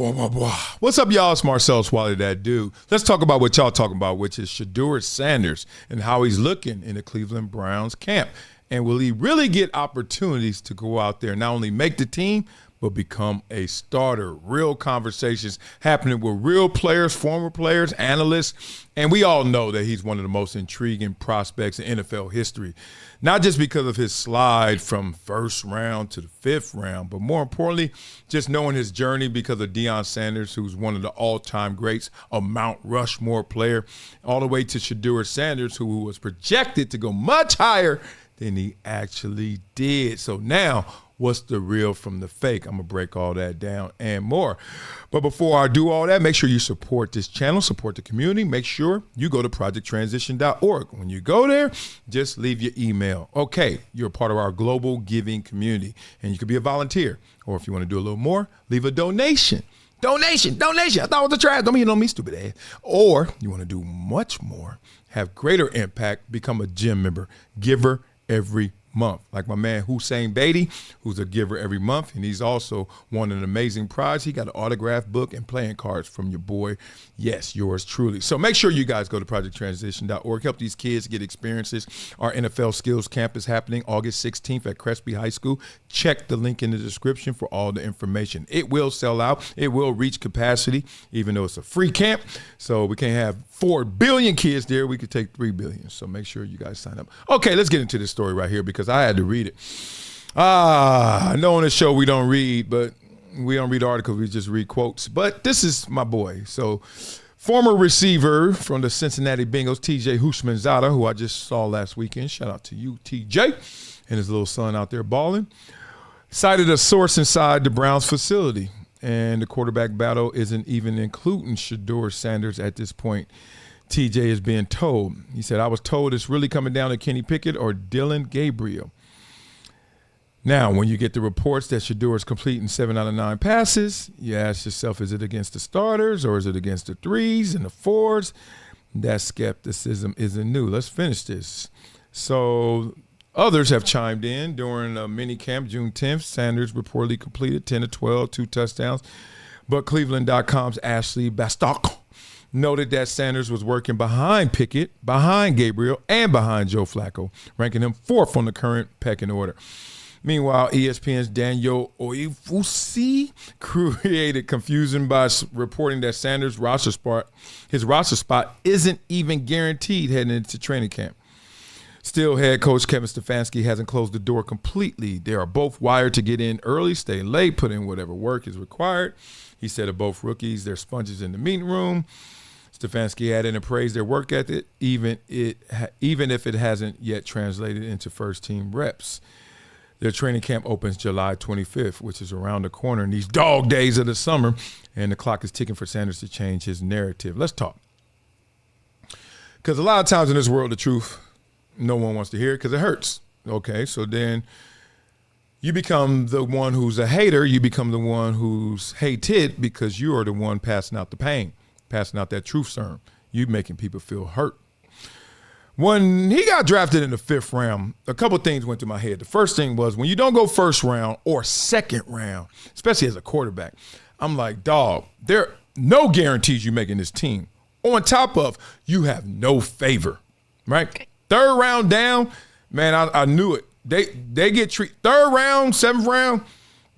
What's up, y'all? It's Marcellus Wiley, that dude. Let's talk about what y'all talking about, which is Shadur Sanders and how he's looking in the Cleveland Browns camp. And will he really get opportunities to go out there and not only make the team, but become a starter? Real conversations happening with real players, former players, analysts, and we all know that he's one of the most intriguing prospects in NFL history. Not just because of his slide from first round to the fifth round, but more importantly, just knowing his journey because of Deion Sanders, who's one of the all-time greats, a Mount Rushmore player, all the way to Shadur Sanders, who was projected to go much higher than he actually did. So now, what's the real from the fake? I'm going to break all that down and more. But before I do all that, make sure you support this channel, support the community. Make sure you go to projecttransition.org. When you go there, just leave your email. Okay, you're a part of our global giving community, and you could be a volunteer. Or if you want to do a little more, leave a donation. Donation. I thought it was a trash. Don't mean you know me, stupid ass. Or you want to do much more, have greater impact, become a gym member, giver every month. Like my man Houshmandzadeh, who's a giver every month, and he's also won an amazing prize. He got an autographed book and playing cards from your boy. Yes, yours truly. So make sure you guys go to projecttransition.org. Help these kids get experiences. Our NFL Skills Camp is happening August 16th at Crespi High School. Check the link in the description for all the information. It will sell out. It will reach capacity, even though it's a free camp. So we can't have 4 billion kids there. We could take 3 billion. So make sure you guys sign up. Okay, let's get into this story right here because I had to read it. I know on this show we don't read, but we don't read articles. We just read quotes. But this is my boy. So former receiver from the Cincinnati Bengals, TJ Houshmandzadeh, who I just saw last weekend. Shout out to you, TJ, and his little son out there balling. Cited a source inside the Browns facility. And the quarterback battle isn't even including Shadur Sanders at this point. TJ is being told. He said, I was told it's really coming down to Kenny Pickett or Dylan Gabriel. Now, when you get the reports that Shadur is completing 7 out of 9 passes, you ask yourself, is it against the starters or is it against the 3s and the 4s? That skepticism isn't new. Let's finish this. So others have chimed in during a mini camp June 10th. Sanders reportedly completed 10 of 12, 2 touchdowns. But Cleveland.com's Ashley Bastock noted that Sanders was working behind Pickett, behind Gabriel, and behind Joe Flacco, ranking him 4th on the current pecking order. Meanwhile, ESPN's Daniel Oifusi created confusion by reporting that Sanders' his roster spot isn't even guaranteed heading into training camp. Still, head coach Kevin Stefanski hasn't closed the door completely. They are both wired to get in early, stay late, put in whatever work is required. He said of both rookies, they're sponges in the meeting room. Stefanski added and praised their work ethic, even if it hasn't yet translated into first-team reps. Their training camp opens July 25th, which is around the corner in these dog days of the summer, and the clock is ticking for Sanders to change his narrative. Let's talk. Because a lot of times in this world, the truth, no one wants to hear it because it hurts. Okay, so then you become the one who's a hater. You become the one who's hated because you are the one passing out the pain, passing out that truth serum. You making people feel hurt. When he got drafted in the 5th round, a couple of things went through my head. The first thing was when you don't go first round or second round, especially as a quarterback, I'm like, dog, there are no guarantees you making this team. On top of, you have no favor, right? 3rd round down, man, I knew it. They get treated. 3rd round, 7th round,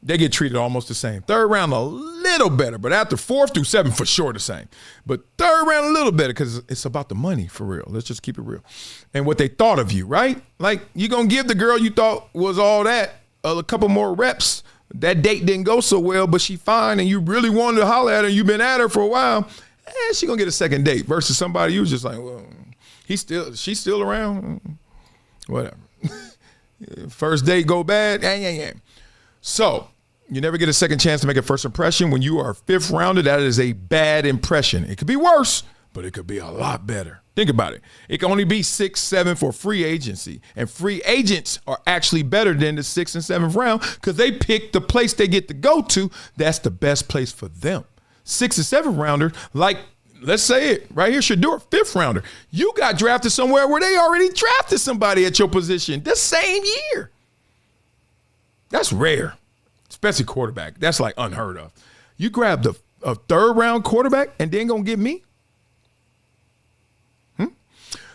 they get treated almost the same. 3rd round, a little better, but after 4th through 7th, for sure the same. But 3rd round, a little better because it's about the money, for real. Let's just keep it real. And what they thought of you, right? Like, you're going to give the girl you thought was all that a couple more reps. That date didn't go so well, but she fine, and you really wanted to holler at her, and you've been at her for a while, she going to get a second date versus somebody you was just like, well, she's still around, whatever. First date go bad, yeah. So you never get a second chance to make a first impression. When you are 5th rounder, that is a bad impression. It could be worse, but it could be a lot better. Think about it. It can only be 6th, 7th for free agency. And free agents are actually better than the 6th and 7th round because they pick the place they get to go to. That's the best place for them. 6th and 7th rounder, like, let's say it right here, Shedeur, 5th rounder. You got drafted somewhere where they already drafted somebody at your position the same year. That's rare, especially quarterback. That's like unheard of. You grab a third-round quarterback and then going to get me?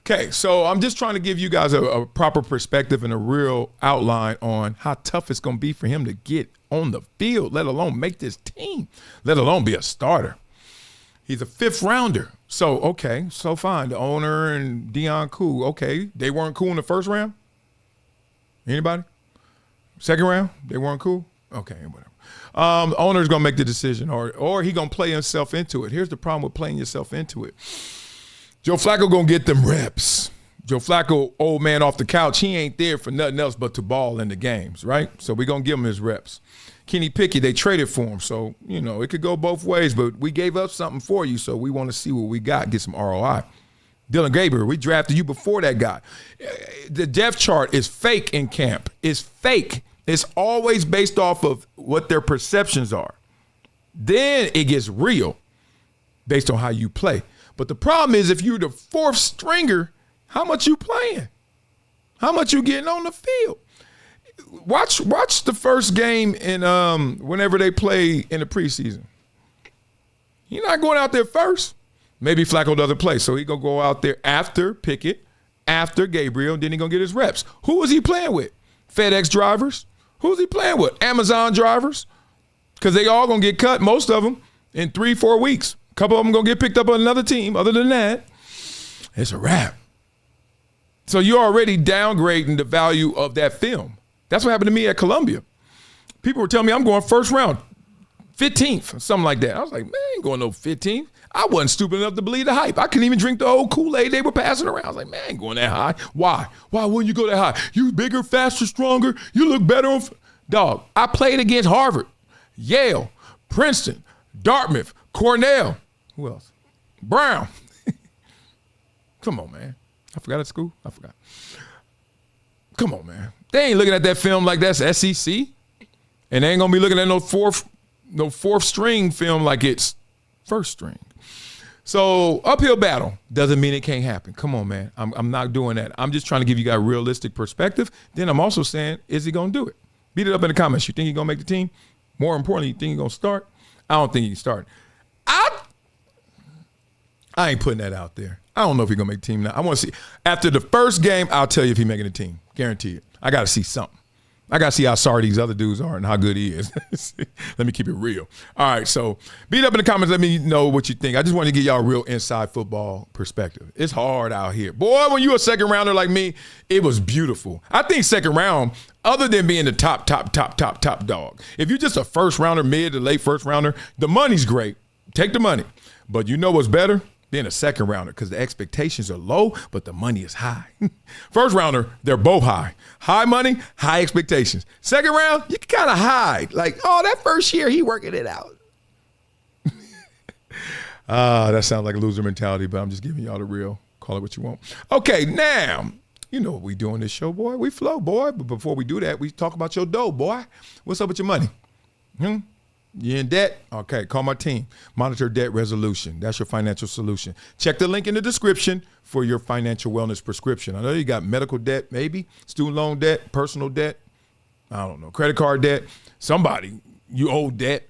Okay, so I'm just trying to give you guys a proper perspective and a real outline on how tough it's going to be for him to get on the field, let alone make this team, let alone be a starter. He's a fifth rounder. So, okay, so fine. The owner and Deion cool. Okay, they weren't cool in the first round? Anybody? Second round? They weren't cool? Okay, whatever. The owner's going to make the decision or he going to play himself into it. Here's the problem with playing yourself into it. Joe Flacco going to get them reps. Joe Flacco, old man off the couch, he ain't there for nothing else but to ball in the games, right? So we're going to give him his reps. Kenny Pickett, they traded for him. So, it could go both ways, but we gave up something for you, so we want to see what we got, get some ROI. Dylan Gabriel, we drafted you before that guy. The depth chart is fake in camp. It's fake. It's always based off of what their perceptions are. Then it gets real based on how you play. But the problem is if you're the fourth stringer, how much you playing? How much you getting on the field? Watch the first game in whenever they play in the preseason. You're not going out there first. Maybe Flacco doesn't play, so he's going to go out there after Pickett, after Gabriel, then he's going to get his reps. Who is he playing with? FedEx drivers? Who's he playing with? Amazon drivers? Because they all going to get cut, most of them, in 3-4 weeks. A couple of them going to get picked up on another team. Other than that, it's a wrap. So you're already downgrading the value of that film. That's what happened to me at Columbia. People were telling me I'm going first round, 15th, something like that. I was like, man, I ain't going no 15th. I wasn't stupid enough to believe the hype. I couldn't even drink the old Kool-Aid they were passing around. I was like, man, I ain't going that high. Why? Why wouldn't you go that high? You bigger, faster, stronger. You look better on dog. I played against Harvard, Yale, Princeton, Dartmouth, Cornell. Who else? Brown. Come on, man. I forgot at school? I forgot. Come on, man. They ain't looking at that film like that's SEC. And they ain't going to be looking at no fourth string film like it's first string. So uphill battle doesn't mean it can't happen. Come on, man. I'm not doing that. I'm just trying to give you guys a realistic perspective. Then I'm also saying, is he going to do it? Beat it up in the comments. You think he's going to make the team? More importantly, you think he's going to start? I don't think he can start. I ain't putting that out there. I don't know if he's going to make the team now. I want to see. After the first game, I'll tell you if he's making the team. Guarantee it. I got to see something. I got to see how sorry these other dudes are and how good he is. Let me keep it real. All right, so beat up in the comments. Let me know what you think. I just want to give y'all a real inside football perspective. It's hard out here. Boy, when you're a second rounder like me, it was beautiful. I think second round, other than being the top dog, if you're just a first rounder, mid to late first rounder, the money's great. Take the money. But you know what's better? Being a second rounder, because the expectations are low, but the money is high. First rounder, they're both high. High money, high expectations. Second round, you can kind of hide. Like, oh, that first year, he working it out. That sounds like a loser mentality, but I'm just giving y'all the real. Call it what you want. Okay, now, you know what we do on this show, boy. We flow, boy. But before we do that, we talk about your dough, boy. What's up with your money? You in debt? Okay, call my team. Monitor Debt Resolution. That's your financial solution. Check the link in the description for your financial wellness prescription. I know you got medical debt, maybe, student loan debt, personal debt, I don't know, credit card debt. Somebody, you owe debt.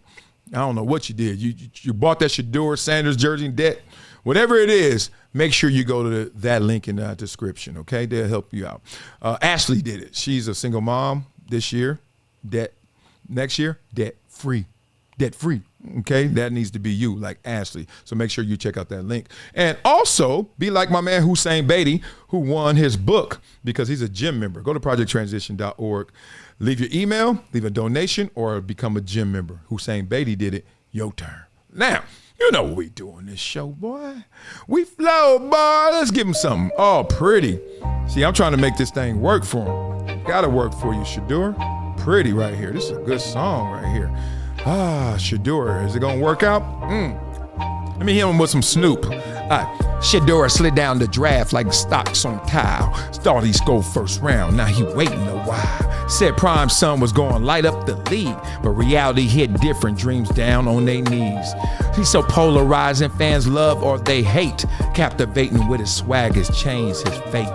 I don't know what you did. You bought that Shadur Sanders jersey in debt. Whatever it is, make sure you go to that link in the description, okay? They'll help you out. Ashley did it. She's a single mom this year, debt. Next year, debt-free. Debt-free, okay? That needs to be you, like Ashley. So make sure you check out that link. And also, be like my man Houshmandzadeh, who won his book because he's a gym member. Go to projecttransition.org. Leave your email, leave a donation, or become a gym member. Houshmandzadeh did it. Your turn. Now, you know what we do on this show, boy. We flow, boy. Let's give him something. Oh, pretty. See, I'm trying to make this thing work for him. Gotta work for you, Shadur. Pretty right here. This is a good song right here. Shedeur, is it gonna work out? Let me hit him with some Snoop. Shedeur slid down the draft like stocks on tile. Thought he scored first round, now he waiting a while. Said Prime Son was gonna light up the league, but reality hit different, dreams down on their knees. He's so polarizing, fans love or they hate. Captivating with his swag, his chains, his fate.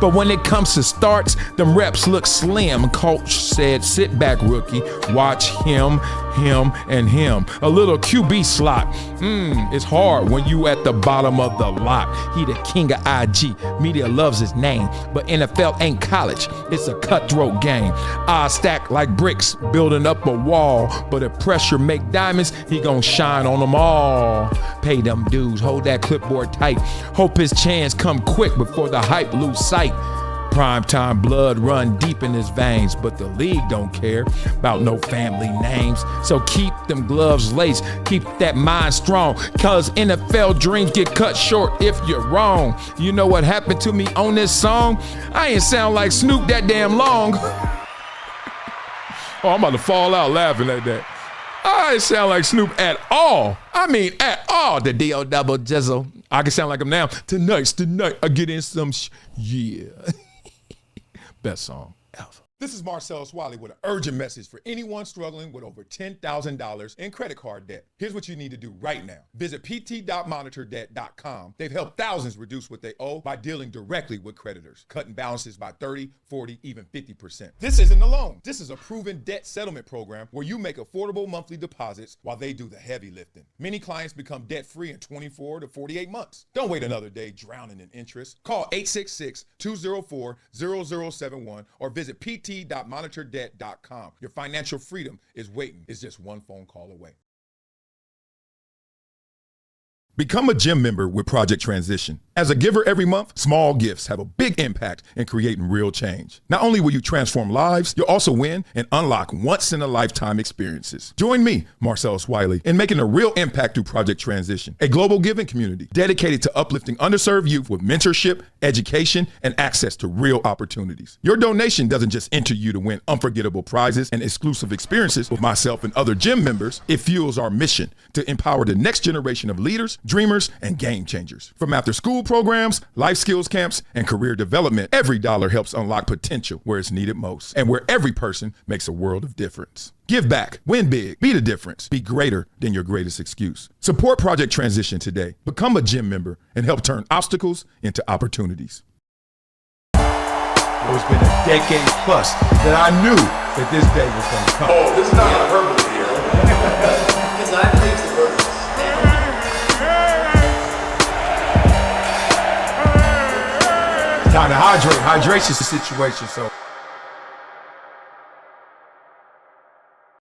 But when it comes to starts, them reps look slim. Coach said, sit back, rookie. Watch him, and him. A little QB slot. It's hard when you at the bottom of the lot. He the king of IG. Media loves his name. But NFL ain't college. It's a cutthroat game. Odds stack like bricks, building up a wall. But if pressure make diamonds, he gon' shine on them all. Pay them dues, hold that clipboard tight. Hope his chance come quick before the hype lose sight. Primetime blood run deep in his veins, but the league don't care about no family names. So keep them gloves laced, keep that mind strong, cause NFL dreams get cut short if you're wrong. You know what happened to me on this song? I ain't sound like Snoop that damn long. Oh, I'm about to fall out laughing at that. I ain't sound like Snoop at all. I mean, at all. The D.O. double jizzle. I can sound like him now. Tonight's the night I get in some yeah. Best song ever. This is Marcellus Wiley with an urgent message for anyone struggling with over $10,000 in credit card debt. Here's what you need to do right now. Visit pt.monitordebt.com. They've helped thousands reduce what they owe by dealing directly with creditors, cutting balances by 30, 40, even 50%. This isn't a loan. This is a proven debt settlement program where you make affordable monthly deposits while they do the heavy lifting. Many clients become debt-free in 24 to 48 months. Don't wait another day drowning in interest. Call 866-204-0071 or visit pt.monitordebt.com. Your financial freedom is waiting. It's just one phone call away. Become a gym member with Project Transition. As a giver every month, small gifts have a big impact in creating real change. Not only will you transform lives, you'll also win and unlock once-in-a-lifetime experiences. Join me, Marcellus Wiley, in making a real impact through Project Transition, a global giving community dedicated to uplifting underserved youth with mentorship, education, and access to real opportunities. Your donation doesn't just enter you to win unforgettable prizes and exclusive experiences with myself and other gym members. It fuels our mission to empower the next generation of leaders, dreamers, and game changers. From after-school programs, life skills camps, and career development, every dollar helps unlock potential where it's needed most and where every person makes a world of difference. Give back, win big, be the difference, be greater than your greatest excuse. Support Project Transition today. Become a gym member and help turn obstacles into opportunities. It's been a decade plus that I knew that this day was going to come. Oh, this is not hyperbole here. Because I think the verse. Time to hydrate. Hydration's the situation, so